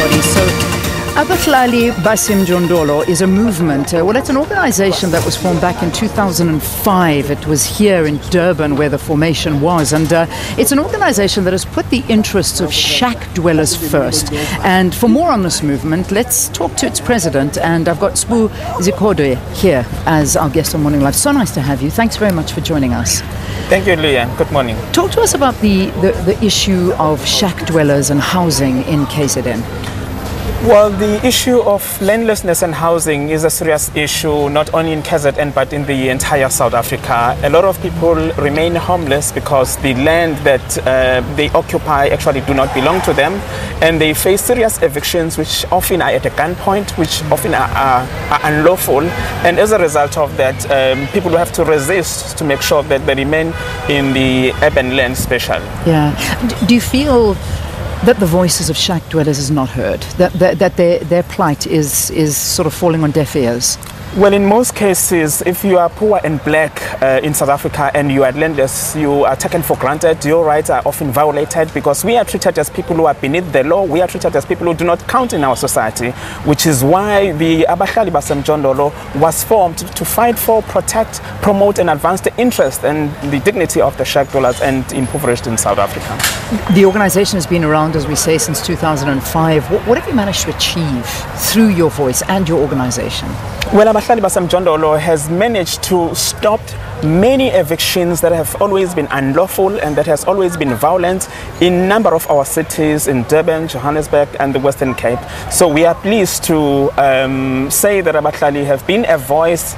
everybody. So, Abahlali baseMjondolo is a movement. Well, it's an organization that was formed back in 2005. It was here in Durban where the formation was. And it's an organization that has put the interests of shack dwellers first. And for more on this movement, let's talk to its president. And I've got Sbu Zikode here as our guest on Morning Live. So nice to have you. Thanks very much for joining us. Thank you, Leanne. Good morning. Talk to us about the issue of shack dwellers and housing in KZN. Well, the issue of landlessness and housing is a serious issue, not only in KZN but in the entire South Africa. A lot of people remain homeless because the land that they occupy actually do not belong to them, and they face serious evictions which often are at a gunpoint, which often are unlawful, and as a result of that, people will have to resist to make sure that they remain in the urban land special. Yeah. Do you feel that the voices of shack dwellers is not heard, that their plight is sort of falling on deaf ears? Well, in most cases, if you are poor and black in South Africa and you are landless, you are taken for granted. Your rights are often violated because we are treated as people who are beneath the law. We are treated as people who do not count in our society, which is why the Abahlali baseMjondolo was formed to fight for, protect, promote and advance the interest and the dignity of the shack dwellers and impoverished in South Africa. The organization has been around, as we say, since 2005. What have you managed to achieve through your voice and your organization? Well, Abahlali baseMjondolo has managed to stop many evictions that have always been unlawful and that has always been violent in a number of our cities in Durban, Johannesburg and the Western Cape. So we are pleased to say that Abahlali have been a voice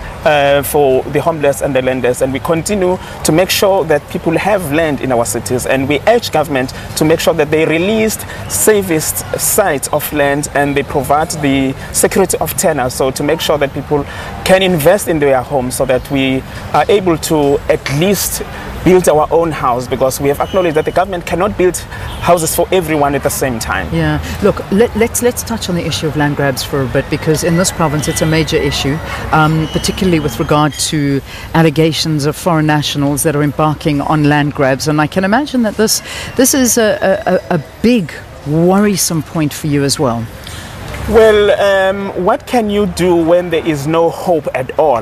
for the homeless and the landless, and we continue to make sure that people have land in our cities, and we urge government to make sure that they release safest sites of land and they provide the security of tenure, so to make sure that people can invest in their homes so that we are able to at least build our own house, because we have acknowledged that the government cannot build houses for everyone at the same time. Yeah, look, let's touch on the issue of land grabs for a bit, because in this province it's a major issue, particularly with regard to allegations of foreign nationals that are embarking on land grabs, and I can imagine that this is a big worrisome point for you as well. Well, what can you do when there is no hope at all?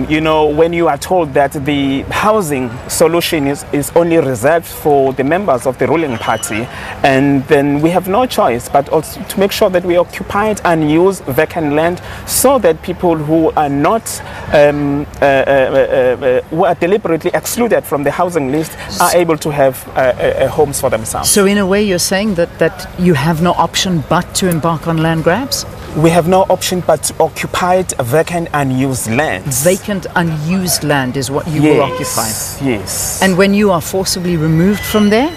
You know, when you are told that the housing solution is only reserved for the members of the ruling party, and then we have no choice but also to make sure that we occupy unused vacant land so that people who are not, who are deliberately excluded from the housing list are able to have homes for themselves. So in a way you're saying that you have no option but to embark on land grabs? We have no option but to occupy vacant unused land. Vacant unused land is what you will occupy? Yes. And when you are forcibly removed from there?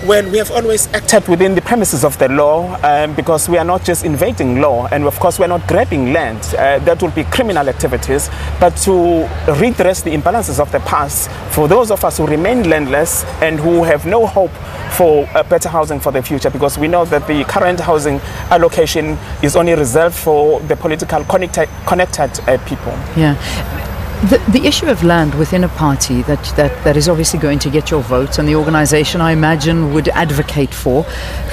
Well, we have always acted within the premises of the law, because we are not just invading law, and of course we are not grabbing land. That will be criminal activities, but to redress the imbalances of the past for those of us who remain landless and who have no hope for better housing for the future, because we know that the current housing allocation is only reserved for the political connected people. Yeah. The issue of land within a party that is obviously going to get your vote, and the organization I imagine would advocate for,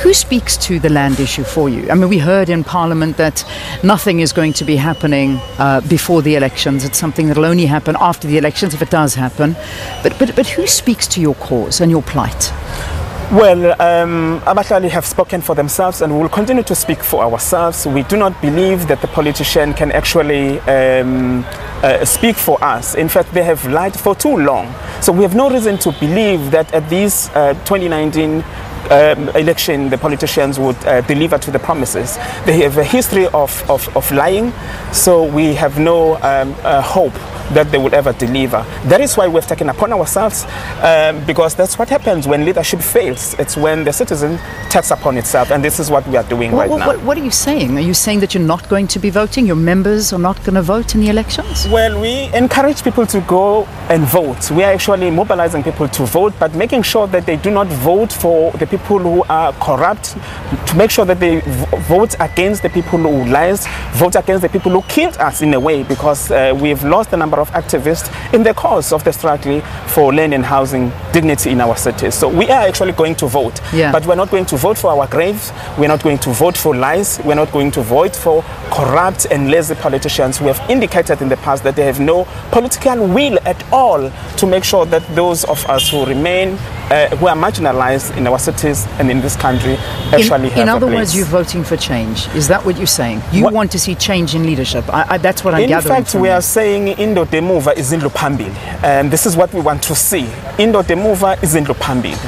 who speaks to the land issue for you? I mean, we heard in Parliament that nothing is going to be happening before the elections. It's something that will only happen after the elections if it does happen. But who speaks to your cause and your plight? Well, Abahlali have spoken for themselves, and we will continue to speak for ourselves. We do not believe that the politician can actually speak for us. In fact, they have lied for too long. So we have no reason to believe that at this 2019 election the politicians would deliver to the promises. They have a history of lying, so we have no hope that they will ever deliver. That is why we've taken upon ourselves, because that's what happens when leadership fails. It's when the citizen takes upon itself, and this is what we are doing right now. What are you saying? Are you saying that you're not going to be voting? Your members are not going to vote in the elections? Well, we encourage people to go and vote. We are actually mobilizing people to vote, but making sure that they do not vote for the people who are corrupt, to make sure that they vote against the people who lies, vote against the people who killed us in a way, because we've lost a number number of activists in the cause of the struggle for land and housing dignity in our cities. So we are actually going to vote, but we're not going to vote for our graves. We're not going to vote for lies. We're not going to vote for corrupt and lazy politicians who have indicated in the past that they have no political will at all to make sure that those of us who remain, who are marginalized in our cities and in this country, actually have in other a place. words, you're voting for change. Is that what you're saying? You want to see change in leadership. That's what I'm gathering. In fact, we are saying Indo Demuva is Indlu Phambili, and this is what we want to see. Indo Demuva is Indlu Phambili.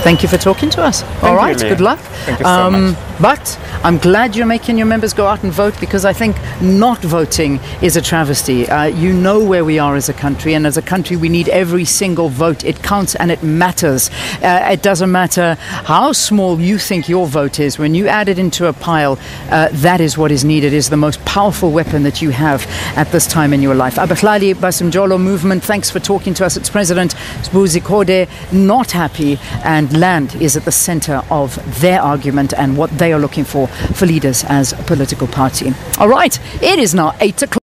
Thank you for talking to us. All right, good luck. Thank you so much. But I'm glad you're making your members go out and vote, because I think not voting is a travesty. You know where we are as a country, and as a country we need every single vote. It counts and it matters. It doesn't matter how small you think your vote is. When you add it into a pile, that is what is needed, is the most powerful weapon that you have at this time in your life. Abahlali baseMjondolo movement, thanks for talking to us. Its president, Sbu Zikode, not happy, and land is at the center of their argument and what they are looking for leaders as a political party. All right, it is now 8 o'clock.